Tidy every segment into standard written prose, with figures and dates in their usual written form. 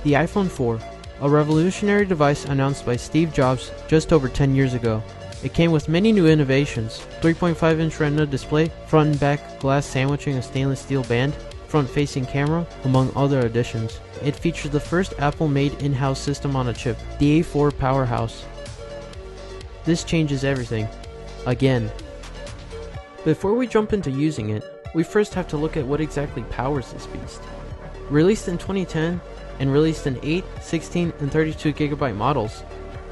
The iPhone 4, a revolutionary device announced by Steve Jobs just over 10 years ago. It came with many new innovations: 3.5-inch Retina display, front and back glass sandwiching a stainless steel band, front-facing camera, among other additions. It featured the first Apple-made in-house system on a chip, the A4 Powerhouse. This changes everything. Again. Before we jump into using it, we first have to look at what exactly powers this beast. Released in 2010, and released in 8, 16, and 32GB models,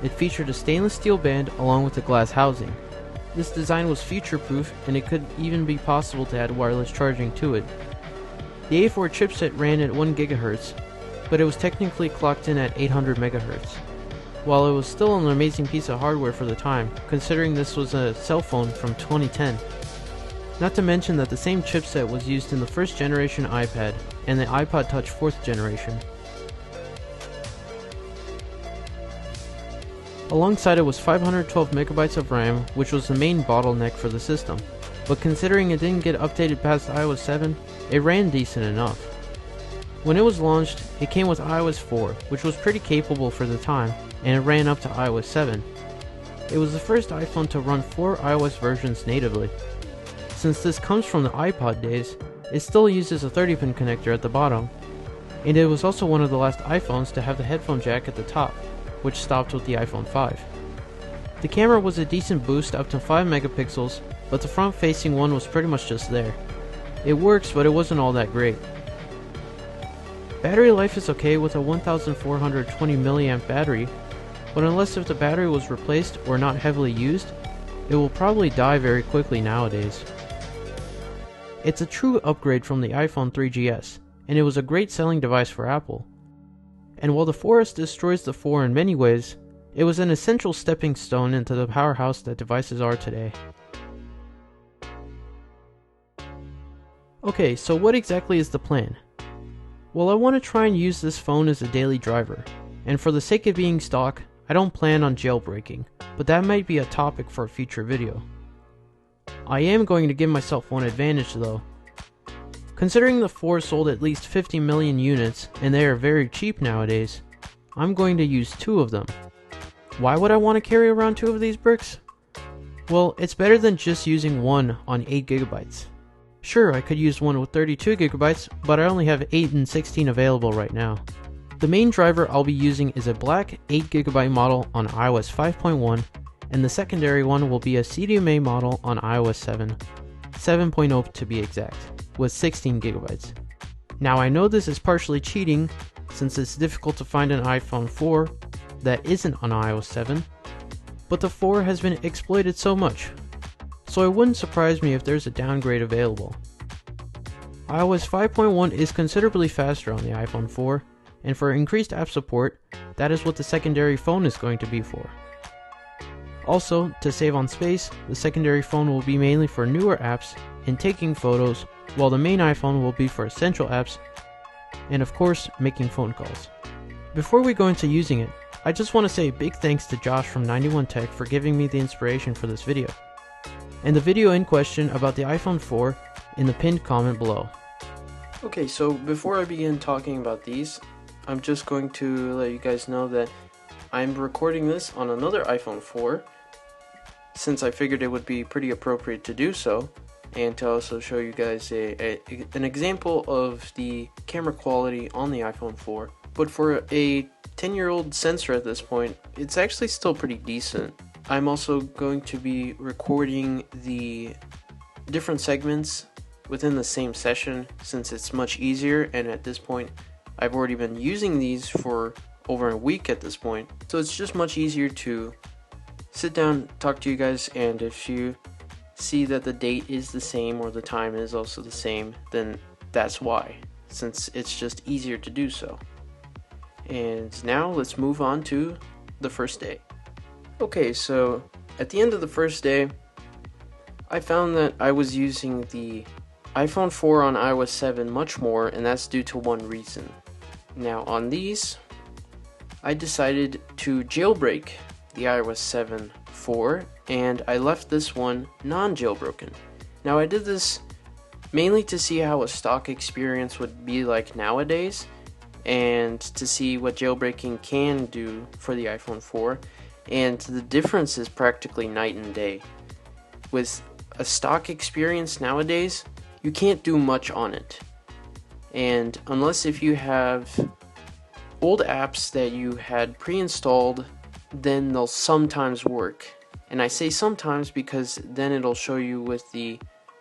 it featured a stainless steel band along with a glass housing. This design was future-proof, and it could even be possible to add wireless charging to it. The A4 chipset ran at 1 GHz, but it was technically clocked in at 800 MHz. While it was still an amazing piece of hardware for the time, considering this was a cell phone from 2010. Not to mention that the same chipset was used in the first generation iPad and the iPod Touch 4th generation. Alongside it was 512 MB of RAM, which was the main bottleneck for the system, but considering it didn't get updated past iOS 7, it ran decent enough. When it was launched, it came with iOS 4, which was pretty capable for the time, and it ran up to iOS 7. It was the first iPhone to run 4 iOS versions natively. Since this comes from the iPod days, it still uses a 30-pin connector at the bottom, and it was also one of the last iPhones to have the headphone jack at the top, which stopped with the iPhone 5. The camera was a decent boost up to 5 megapixels, but the front-facing one was pretty much just there. It works, but it wasn't all that great. Battery life is okay with a 1420 mAh battery, but unless if the battery was replaced or not heavily used, it will probably die very quickly nowadays. It's a true upgrade from the iPhone 3GS, and it was a great selling device for Apple. And while the 4S destroys the 4 in many ways, it was an essential stepping stone into the powerhouse that devices are today. Okay, so what exactly is the plan? Well, I want to try and use this phone as a daily driver, and for the sake of being stock, I don't plan on jailbreaking, but that might be a topic for a future video. I am going to give myself one advantage though. Considering the 4 sold at least 50 million units, and they are very cheap nowadays, I'm going to use 2 of them. Why would I want to carry around 2 of these bricks? Well, it's better than just using one on 8GB. Sure, I could use one with 32GB, but I only have 8 and 16 available right now. The main driver I'll be using is a black 8GB model on iOS 5.1, and the secondary one will be a CDMA model on iOS 7, 7.0 to be exact, with 16GB. Now I know this is partially cheating, since it's difficult to find an iPhone 4 that isn't on iOS 7, but the 4 has been exploited so much, so it wouldn't surprise me if there's a downgrade available. iOS 5.1 is considerably faster on the iPhone 4, and for increased app support, that is what the secondary phone is going to be for. Also, to save on space, the secondary phone will be mainly for newer apps and taking photos, while the main iPhone will be for essential apps and of course, making phone calls. Before we go into using it, I just want to say a big thanks to Josh from 91Tech for giving me the inspiration for this video, and the video in question about the iPhone 4 in the pinned comment below. Okay, so before I begin talking about these, I'm just going to let you guys know that I'm recording this on another iPhone 4, since I figured it would be pretty appropriate to do so, and to also show you guys an example of the camera quality on the iPhone 4. But for a 10-year-old sensor at this point, it's actually still pretty decent. I'm also going to be recording the different segments within the same session, since it's much easier, and at this point I've already been using these for over a week at this point, so it's just much easier to sit down, talk to you guys, and if you see that the date is the same or the time is also the same, then that's why, since it's just easier to do so. And now let's move on to the first day. Okay, so at the end of the first day, I found that I was using the iPhone 4 on iOS 7 much more, and that's due to one reason. Now on these, I decided to jailbreak the iOS 7 4, and I left this one non-jailbroken. Now I did this mainly to see how a stock experience would be like nowadays, and to see what jailbreaking can do for the iPhone 4, and the difference is practically night and day. With a stock experience nowadays, you can't do much on it, and unless if you have old apps that you had pre-installed, then they'll sometimes work. And I say sometimes because then it'll show you with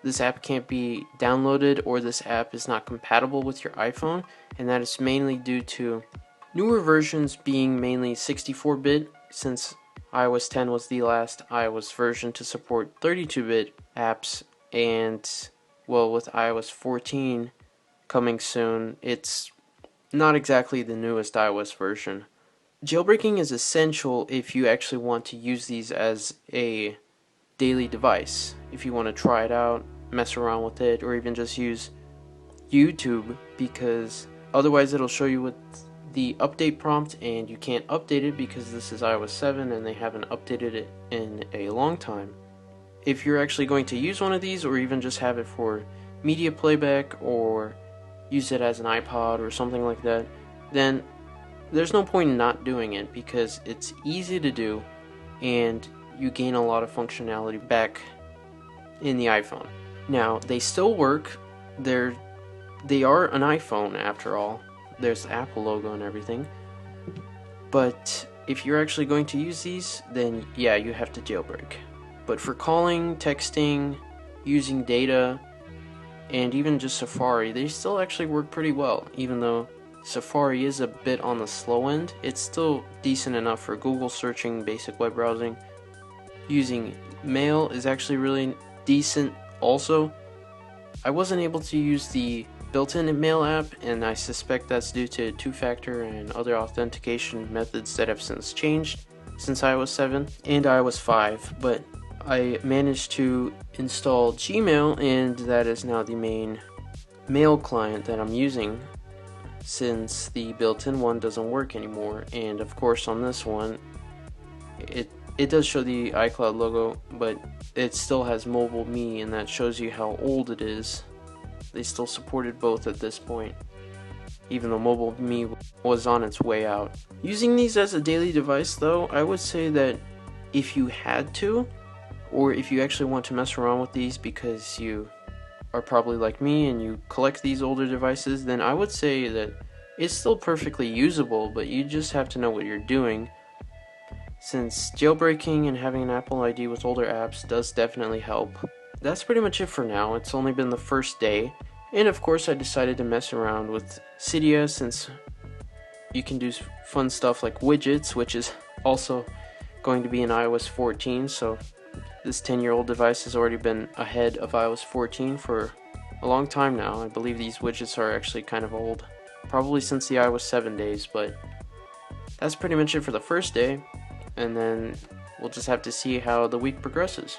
this app can't be downloaded, or this app is not compatible with your iPhone, and that is mainly due to newer versions being mainly 64-bit, since iOS 10 was the last iOS version to support 32-bit apps, and well, with iOS 14 coming soon, it's not exactly the newest iOS version. Jailbreaking is essential if you actually want to use these as a daily device. If you want to try it out, mess around with it, or even just use YouTube, because otherwise it'll show you with the update prompt and you can't update it because this is iOS 7 and they haven't updated it in a long time. If you're actually going to use one of these, or even just have it for media playback or use it as an iPod or something like that, then there's no point in not doing it, because it's easy to do and you gain a lot of functionality back in the iPhone. Now, they still work. They are an iPhone after all. There's the Apple logo and everything. But if you're actually going to use these, then yeah, you have to jailbreak. But for calling, texting, using data, and even just Safari, they still actually work pretty well. Even though Safari is a bit on the slow end, it's still decent enough for Google searching, basic web browsing. Using Mail is actually really decent also. I wasn't able to use the built-in Mail app, and I suspect that's due to two-factor and other authentication methods that have since changed since iOS 7 and iOS 5, but I managed to install Gmail, and that is now the main mail client that I'm using, since the built-in one doesn't work anymore. And of course on this one it does show the iCloud logo, but it still has Mobile Me, and that shows you how old it is. They still supported both at this point, even though Mobile Me was on its way out. Using these as a daily device though, I would say that if you had to, or if you actually want to mess around with these because you are probably like me and you collect these older devices, then I would say that it's still perfectly usable, but you just have to know what you're doing, since jailbreaking and having an Apple ID with older apps does definitely help. That's pretty much it for now. It's only been the first day, and of course I decided to mess around with Cydia, since you can do fun stuff like widgets, which is also going to be in iOS 14, so this 10-year-old device has already been ahead of iOS 14 for a long time now. I believe these widgets are actually kind of old, probably since the iOS 7 days, but that's pretty much it for the first day, and then we'll just have to see how the week progresses.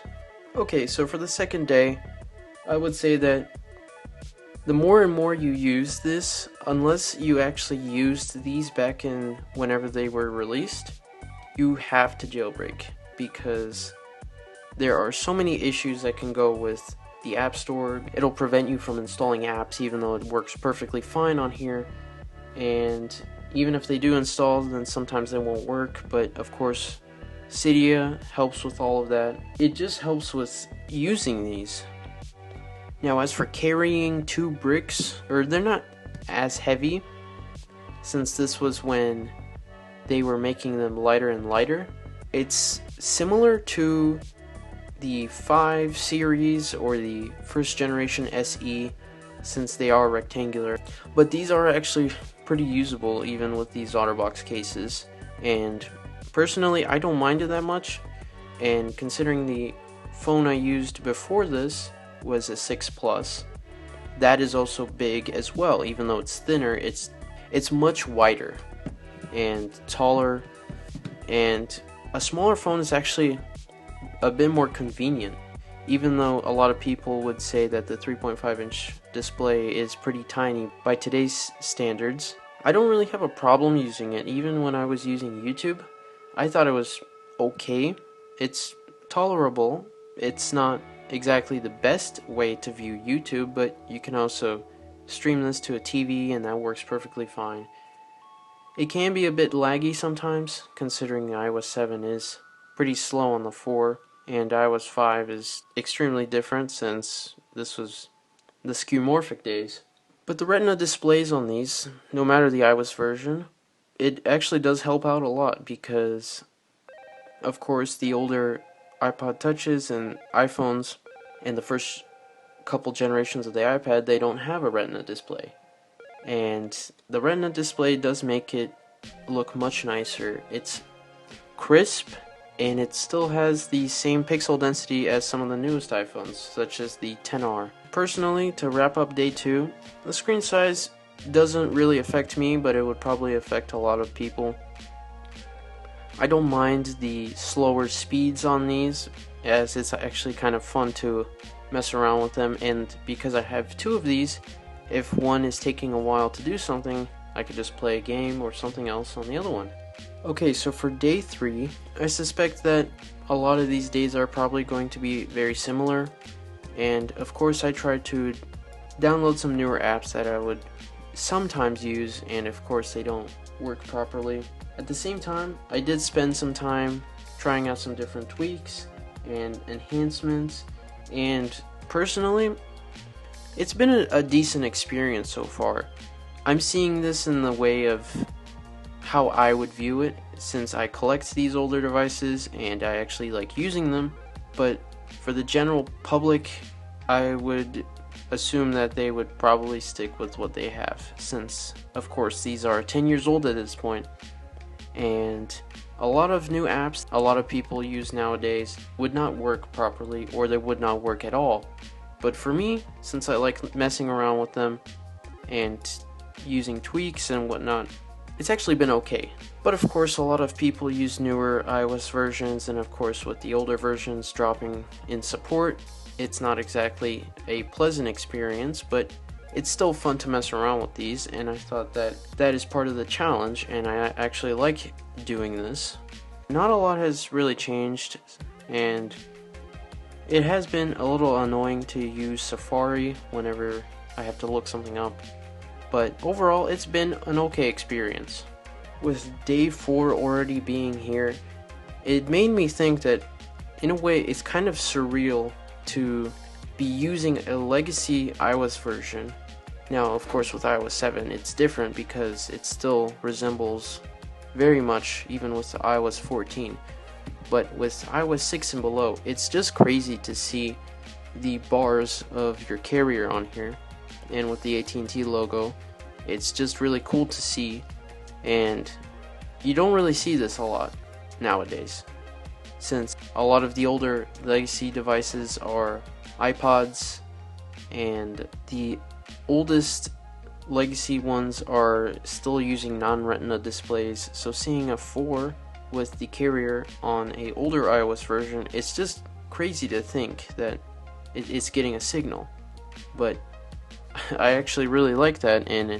Okay, so for the second day, I would say that the more and more you use this, unless you actually used these back in whenever they were released, you have to jailbreak, because there are so many issues that can go with the App Store. It'll prevent you from installing apps even though it works perfectly fine on here, and even if they do install, then sometimes they won't work. But of course Cydia helps with all of that. It just helps with using these. Now as for carrying 2 bricks, or they're not as heavy, since this was when they were making them lighter and lighter. It's similar to the 5 series or the first generation SE, since they are rectangular, but these are actually pretty usable even with these OtterBox cases, and personally I don't mind it that much. And considering the phone I used before this was a 6 Plus, that is also big as well. Even though it's thinner, it's much wider and taller, and a smaller phone is actually a bit more convenient. Even though a lot of people would say that the 3.5-inch display is pretty tiny by today's standards, I don't really have a problem using it. Even when I was using YouTube, I thought it was okay. It's tolerable. It's not exactly the best way to view YouTube, but you can also stream this to a TV and that works perfectly fine. It can be a bit laggy sometimes, considering the iOS 7 is pretty slow on the 4, and iOS 5 is extremely different since this was the skeuomorphic days. But the Retina displays on these, no matter the iOS version, it actually does help out a lot because, of course, the older iPod Touches and iPhones and the first couple generations of the iPad, they don't have a Retina display. And the Retina display does make it look much nicer. It's crisp, and it still has the same pixel density as some of the newest iPhones, such as the XR. Personally, to wrap up day 2, the screen size doesn't really affect me, but it would probably affect a lot of people. I don't mind the slower speeds on these, as it's actually kind of fun to mess around with them, and because I have 2 of these, if one is taking a while to do something, I could just play a game or something else on the other one. Okay, so for day 3, I suspect that a lot of these days are probably going to be very similar, and of course I tried to download some newer apps that I would sometimes use, and of course they don't work properly. At the same time, I did spend some time trying out some different tweaks and enhancements, and personally, it's been a decent experience so far. I'm seeing this in the way of how I would view it, since I collect these older devices and I actually like using them, but for the general public, I would assume that they would probably stick with what they have, since of course these are 10 years old at this point, and a lot of new apps a lot of people use nowadays would not work properly, or they would not work at all. But for me, since I like messing around with them and using tweaks and whatnot, it's actually been okay. But of course, a lot of people use newer iOS versions, and of course with the older versions dropping in support, it's not exactly a pleasant experience, but it's still fun to mess around with these, and I thought that that is part of the challenge, and I actually like doing this. Not a lot has really changed, and it has been a little annoying to use Safari whenever I have to look something up, but overall it's been an okay experience. With day 4 already being here, it made me think that in a way it's kind of surreal to be using a legacy iOS version. Now of course with iOS 7 it's different because it still resembles very much even with the iOS 14. But with iOS 6 and below, it's just crazy to see the bars of your carrier on here, and with the AT&T logo, it's just really cool to see, and you don't really see this a lot nowadays, since a lot of the older legacy devices are iPods, and the oldest legacy ones are still using non-retina displays, so seeing a 4 with the carrier on a older iOS version, it's just crazy to think that it's getting a signal. But I actually really like that, and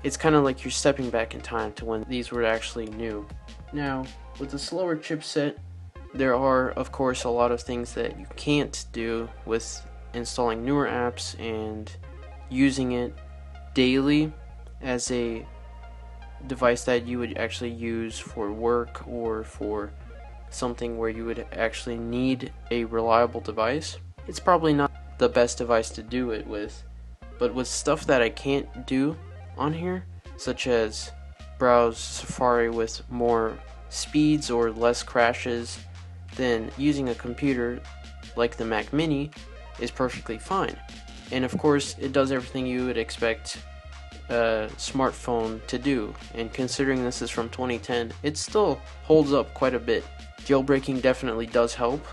it's kind of like you're stepping back in time to when these were actually new. Now, with the slower chipset, there are of course a lot of things that you can't do with installing newer apps and using it daily as a device that you would actually use for work or for something where you would actually need a reliable device. It's probably not the best device to do it with, but with stuff that I can't do on here, such as browse Safari with more speeds or less crashes, then using a computer like the Mac Mini is perfectly fine. And of course it does everything you would expect a smartphone to do, and considering this is from 2010, it still holds up quite a bit. Jailbreaking definitely does help,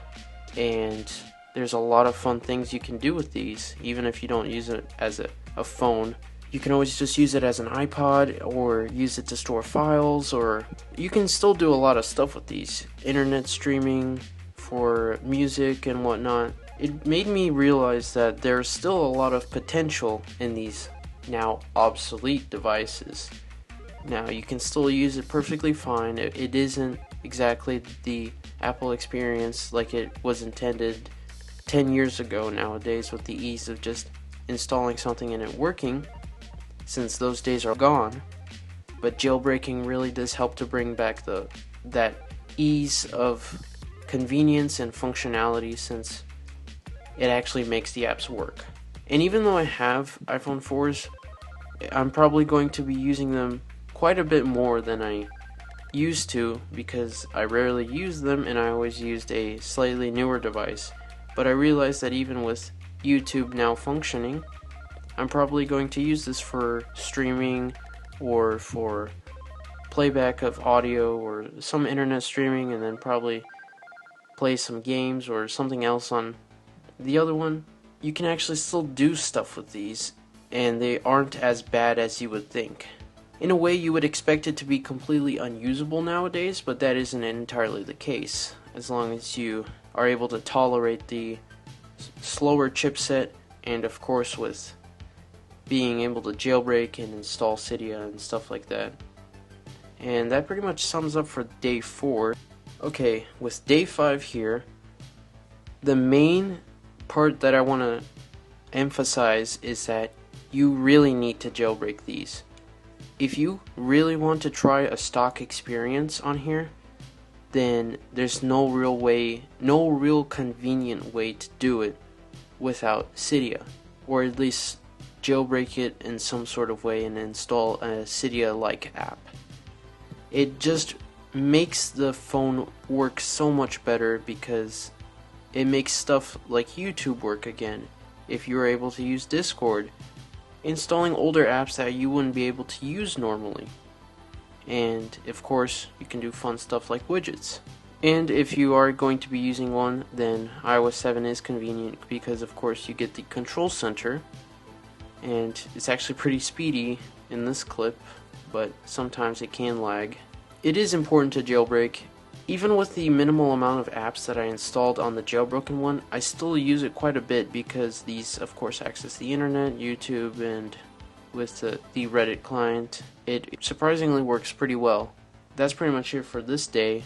and there's a lot of fun things you can do with these, even if you don't use it as a phone. You can always just use it as an iPod, or use it to store files, or you can still do a lot of stuff with these. Internet streaming for music and whatnot. It made me realize that there's still a lot of potential in these now obsolete devices. Now you can still use it perfectly fine. It isn't exactly the Apple experience like it was intended 10 years ago nowadays, with the ease of just installing something and it working, since those days are gone. but jailbreaking really does help to bring back that ease of convenience and functionality, since it actually makes the apps work. And even though I have iPhone 4s, I'm probably going to be using them quite a bit more than I used to, because I rarely use them and I always used a slightly newer device. But I realized that even with YouTube now functioning, I'm probably going to use this for streaming or for playback of audio or some internet streaming, and then probably play some games or something else on the other one. You can actually still do stuff with these, and they aren't as bad as you would think. In a way, you would expect it to be completely unusable nowadays, but that isn't entirely the case, as long as you are able to tolerate the slower chipset, and of course with being able to jailbreak and install Cydia and stuff like that. And that pretty much sums up for day 4. Okay, with day 5 here, the main part that I want to emphasize is that you really need to jailbreak these. If you really want to try a stock experience on here, then there's no real convenient way to do it without Cydia, or at least jailbreak it in some sort of way and install a Cydia-like app. It just makes the phone work so much better, because it makes stuff like YouTube work again. If you're able to use Discord, installing older apps that you wouldn't be able to use normally. And of course, you can do fun stuff like widgets. And if you are going to be using one, then iOS 7 is convenient, because of course you get the control center, and it's actually pretty speedy in this clip, but sometimes it can lag. It is important to jailbreak. Even with the minimal amount of apps that I installed on the jailbroken one, I still use it quite a bit, because these of course access the internet, YouTube, and with the Reddit client, it surprisingly works pretty well. That's pretty much it for this day,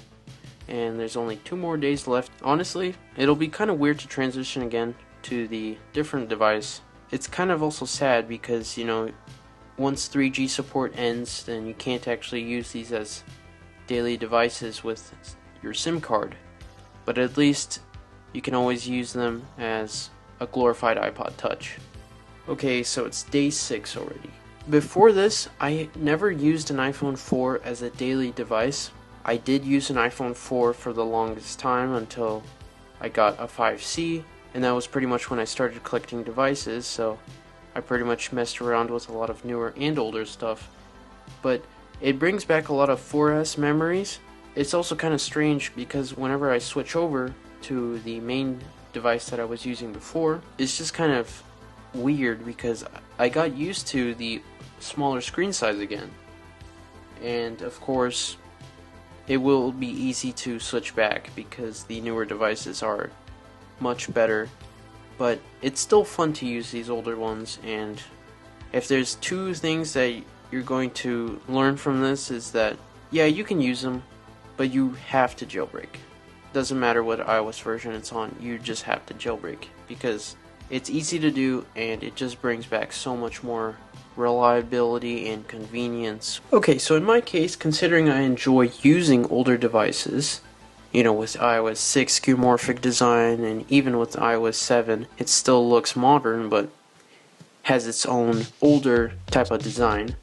and there's only 2 more days left. Honestly, it'll be kind of weird to transition again to the different device. It's kind of also sad because, you know, once 3G support ends, then you can't actually use these as daily devices with your SIM card, but at least you can always use them as a glorified iPod Touch. Okay, so it's day 6 already. Before this, I never used an iPhone 4 as a daily device. I did use an iPhone 4 for the longest time until I got a 5C, and that was pretty much when I started collecting devices, so I pretty much messed around with a lot of newer and older stuff. But it brings back a lot of 4S memories. It's also kind of strange, because whenever I switch over to the main device that I was using before, it's just kind of weird, because I got used to the smaller screen size again. And of course, it will be easy to switch back, because the newer devices are much better. But it's still fun to use these older ones, and if there's 2 things that you're going to learn from this, is that, yeah, you can use them, but you have to jailbreak. Doesn't matter what iOS version it's on, you just have to jailbreak, because it's easy to do, and it just brings back so much more reliability and convenience. Okay, so in my case, considering I enjoy using older devices, you know, with iOS 6 skeuomorphic design, and even with iOS 7, it still looks modern, but has its own older type of design.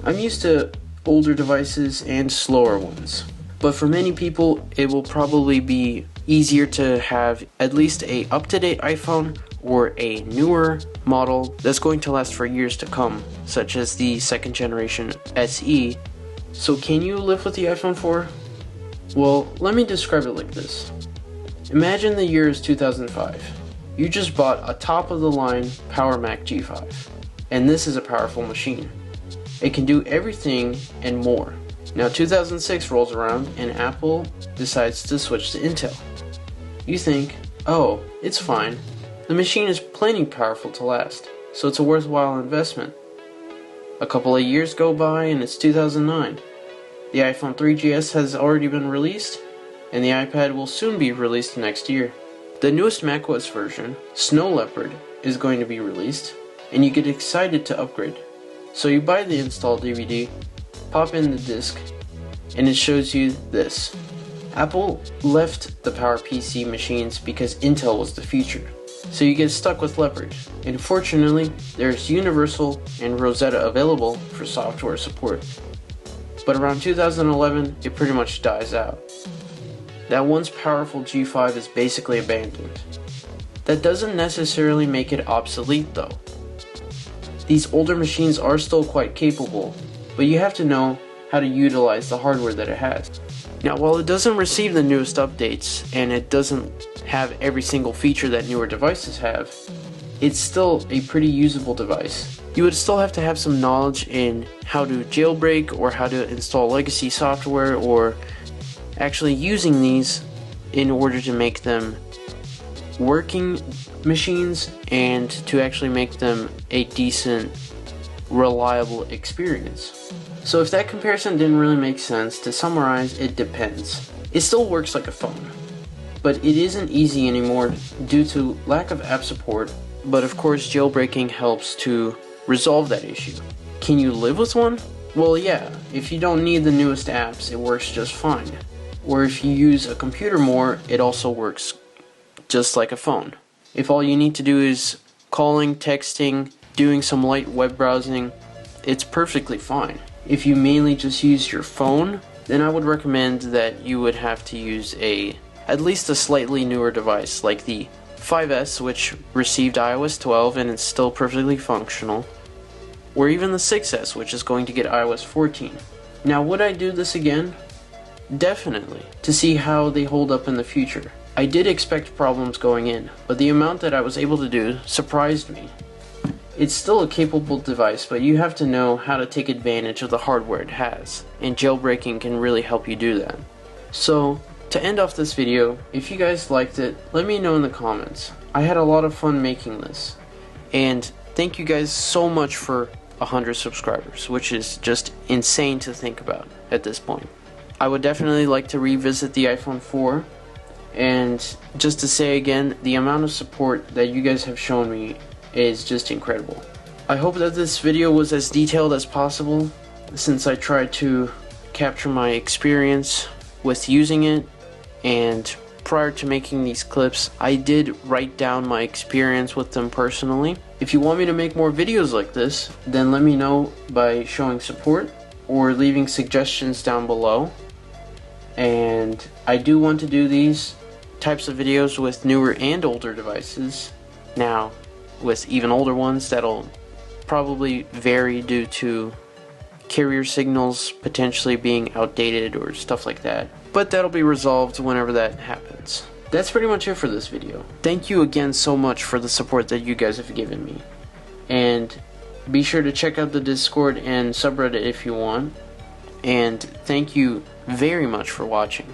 I'm used to older devices and slower ones, but for many people it will probably be easier to have at least a up-to-date iPhone or a newer model that's going to last for years to come, such as the 2nd generation SE. So can you live with the iPhone 4? Well, let me describe it like this. Imagine the year is 2005. You just bought a top-of-the-line Power Mac G5, and this is a powerful machine. It can do everything and more. Now 2006 rolls around and Apple decides to switch to Intel. You think, oh, it's fine. The machine is plenty powerful to last, so it's a worthwhile investment. A couple of years go by and it's 2009. The iPhone 3GS has already been released, and the iPad will soon be released next year. The newest macOS version, Snow Leopard, is going to be released, and you get excited to upgrade. So you buy the install DVD, pop in the disk, and it shows you this. Apple left the PowerPC machines because Intel was the future, so you get stuck with Leopard. And fortunately, there's Universal and Rosetta available for software support. But around 2011, it pretty much dies out. That once powerful G5 is basically abandoned. That doesn't necessarily make it obsolete though. These older machines are still quite capable, but you have to know how to utilize the hardware that it has. Now, while it doesn't receive the newest updates, and it doesn't have every single feature that newer devices have, it's still a pretty usable device. You would still have to have some knowledge in how to jailbreak, or how to install legacy software, or actually using these in order to make them working machines and to actually make them a decent, reliable experience. So if that comparison didn't really make sense, to summarize, it depends. It still works like a phone, but it isn't easy anymore due to lack of app support, but of course jailbreaking helps to resolve that issue. Can you live with one? Well, yeah, if you don't need the newest apps, it works just fine. Or if you use a computer more, it also works just like a phone. If all you need to do is calling, texting, doing some light web browsing, it's perfectly fine. If you mainly just use your phone, then I would recommend that you would have to use at least a slightly newer device, like the 5S, which received iOS 12 and is still perfectly functional, or even the 6S, which is going to get iOS 14. Now, would I do this again? Definitely, to see how they hold up in the future. I did expect problems going in, but the amount that I was able to do surprised me. It's still a capable device, but you have to know how to take advantage of the hardware it has, and jailbreaking can really help you do that. So, to end off this video, if you guys liked it, let me know in the comments. I had a lot of fun making this, and thank you guys so much for 100 subscribers, which is just insane to think about at this point. I would definitely like to revisit the iPhone 4, and just to say again, the amount of support that you guys have shown me is just incredible. I hope that this video was as detailed as possible, since I tried to capture my experience with using it, and prior to making these clips, I did write down my experience with them personally. If you want me to make more videos like this, then let me know by showing support or leaving suggestions down below. And I do want to do these types of videos with newer and older devices. Now, with even older ones, that'll probably vary due to carrier signals potentially being outdated or stuff like that. But that'll be resolved whenever that happens. That's pretty much it for this video. Thank you again so much for the support that you guys have given me. And be sure to check out the Discord and subreddit if you want. And thank you very much for watching.